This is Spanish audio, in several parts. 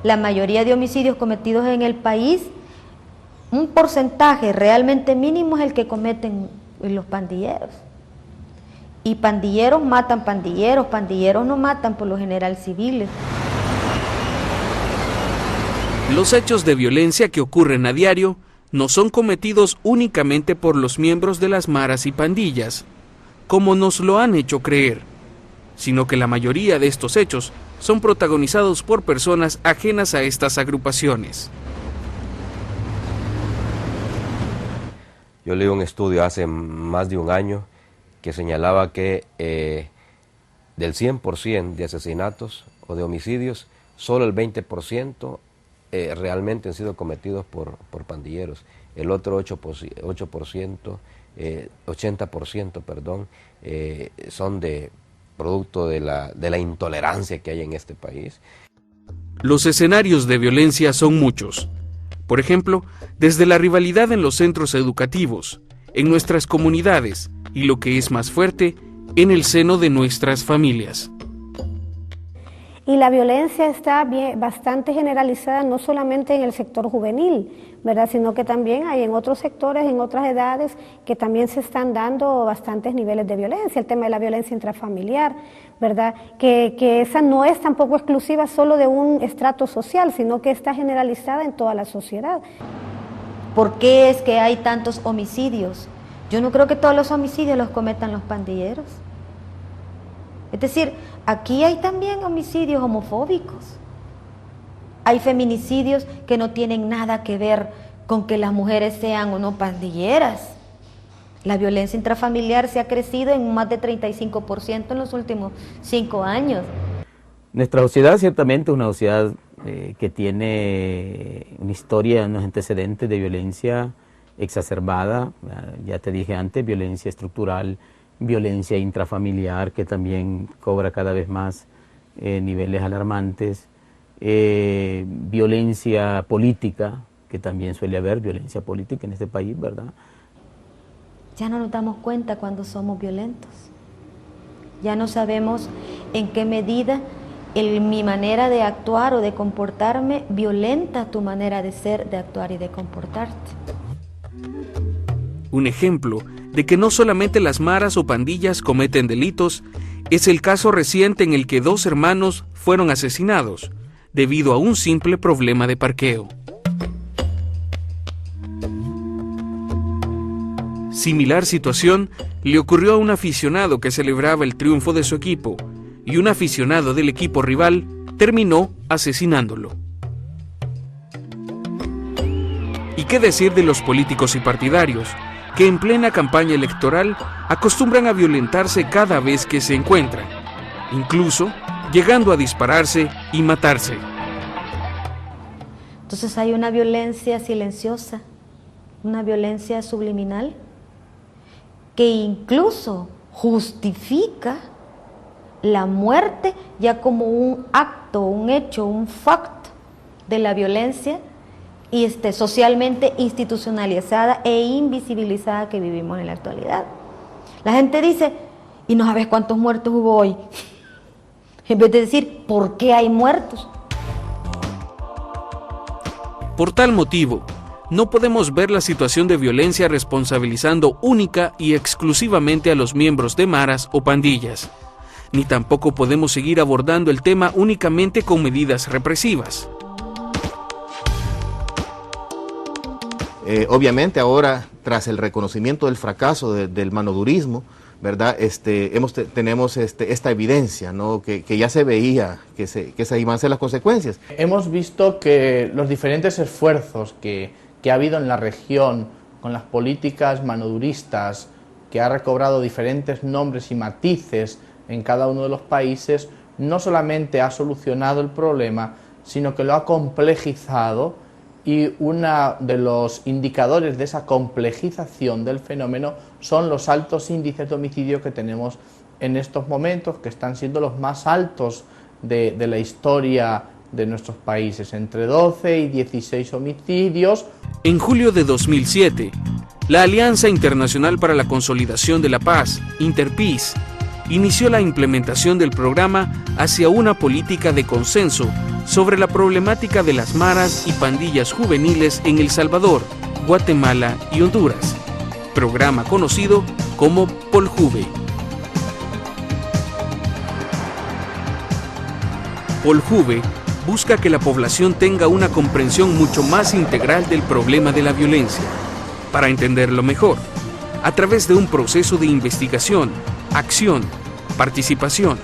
La mayoría de homicidios cometidos en el país, un porcentaje realmente mínimo es el que cometen los pandilleros. Y pandilleros matan pandilleros, pandilleros no matan por lo general civiles. Los hechos de violencia que ocurren a diario no son cometidos únicamente por los miembros de las maras y pandillas, como nos lo han hecho creer, sino que la mayoría de estos hechos son protagonizados por personas ajenas a estas agrupaciones. Yo leí un estudio hace más de un año que señalaba que del 100% de asesinatos o de homicidios, solo el 20% realmente han sido cometidos por pandilleros. El otro 80%, son de producto de la intolerancia que hay en este país. Los escenarios de violencia son muchos. Por ejemplo, desde la rivalidad en los centros educativos, en nuestras comunidades y, lo que es más fuerte, en el seno de nuestras familias. Y la violencia está bastante generalizada, no solamente en el sector juvenil, ¿verdad?, sino que también hay en otros sectores, en otras edades, que también se están dando bastantes niveles de violencia. El tema de la violencia intrafamiliar, ¿verdad?, que esa no es tampoco exclusiva solo de un estrato social, sino que está generalizada en toda la sociedad. ¿Por qué es que hay tantos homicidios? Yo no creo que todos los homicidios los cometan los pandilleros. Es decir, aquí hay también homicidios homofóbicos. Hay feminicidios que no tienen nada que ver con que las mujeres sean o no pandilleras. La violencia intrafamiliar se ha crecido en más de 35% en los últimos 5 años. Nuestra sociedad ciertamente es una sociedad que tiene una historia, unos antecedentes de violencia exacerbada. Ya te dije antes, violencia estructural, violencia intrafamiliar, que también cobra cada vez más niveles alarmantes, violencia política, que también suele haber violencia política en este país, ¿verdad? Ya no nos damos cuenta cuando somos violentos. Ya no sabemos en qué medida mi manera de actuar o de comportarme violenta tu manera de ser, de actuar y de comportarte. Un ejemplo de que no solamente las maras o pandillas cometen delitos es el caso reciente en el que 2 hermanos fueron asesinados debido a un simple problema de parqueo. Similar situación le ocurrió a un aficionado que celebraba el triunfo de su equipo, y un aficionado del equipo rival terminó asesinándolo. ¿Y qué decir de los políticos y partidarios, que en plena campaña electoral acostumbran a violentarse cada vez que se encuentran, incluso llegando a dispararse y matarse? Entonces hay una violencia silenciosa, una violencia subliminal, que incluso justifica la muerte ya como un acto, un hecho, un facto de la violencia y socialmente institucionalizada e invisibilizada que vivimos en la actualidad. La gente dice, ¿y no sabes cuántos muertos hubo hoy? En vez de decir, ¿por qué hay muertos? Por tal motivo, no podemos ver la situación de violencia responsabilizando única y exclusivamente a los miembros de maras o pandillas, ni tampoco podemos seguir abordando el tema únicamente con medidas represivas. Obviamente ahora, tras el reconocimiento del fracaso del manodurismo, ¿verdad? Tenemos esta evidencia, ¿no? que ya se veía que se iban a ser las consecuencias. Hemos visto que los diferentes esfuerzos que ha habido en la región con las políticas manoduristas, que ha recobrado diferentes nombres y matices en cada uno de los países, no solamente ha solucionado el problema, sino que lo ha complejizado, y uno de los indicadores de esa complejización del fenómeno son los altos índices de homicidio que tenemos en estos momentos, que están siendo los más altos de la historia de nuestros países, entre 12 y 16 homicidios. En julio de 2007, la Alianza Internacional para la Consolidación de la Paz, Interpeace, inició la implementación del programa hacia una política de consenso sobre la problemática de las maras y pandillas juveniles en El Salvador, Guatemala y Honduras, programa conocido como Poljuve. Poljuve busca que la población tenga una comprensión mucho más integral del problema de la violencia, para entenderlo mejor, a través de un proceso de investigación, acción, participación,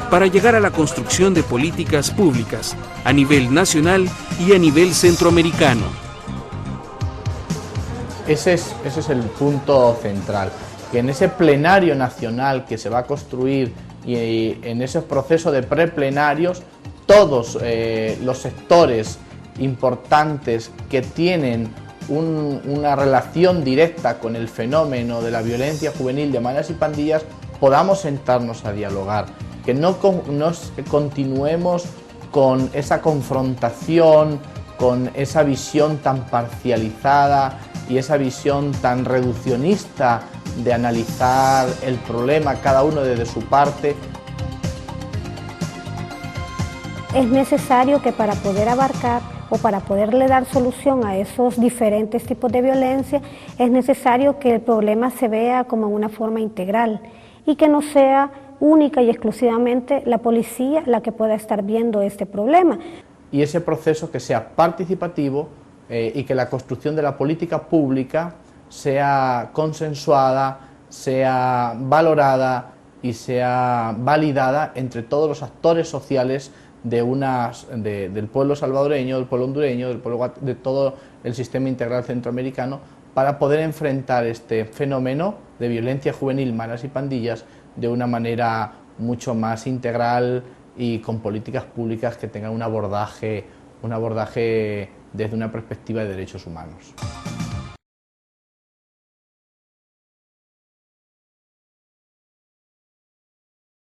para llegar a la construcción de políticas públicas a nivel nacional y a nivel centroamericano. Ese es el punto central, que en ese plenario nacional que se va a construir y en ese proceso de preplenarios, todos los sectores importantes que tienen una relación directa con el fenómeno de la violencia juvenil de maras y pandillas, podamos sentarnos a dialogar, que no continuemos con esa confrontación, con esa visión tan parcializada y esa visión tan reduccionista de analizar el problema cada uno desde su parte. Es necesario que para poder abarcar o para poderle dar solución a esos diferentes tipos de violencia, es necesario que el problema se vea como una forma integral y que no sea única y exclusivamente la policía la que pueda estar viendo este problema. Y ese proceso que sea participativo y que la construcción de la política pública sea consensuada, sea valorada y sea validada entre todos los actores sociales del pueblo salvadoreño, del pueblo hondureño, de todo el sistema integral centroamericano, para poder enfrentar este fenómeno de violencia juvenil, maras y pandillas de una manera mucho más integral y con políticas públicas que tengan un abordaje desde una perspectiva de derechos humanos.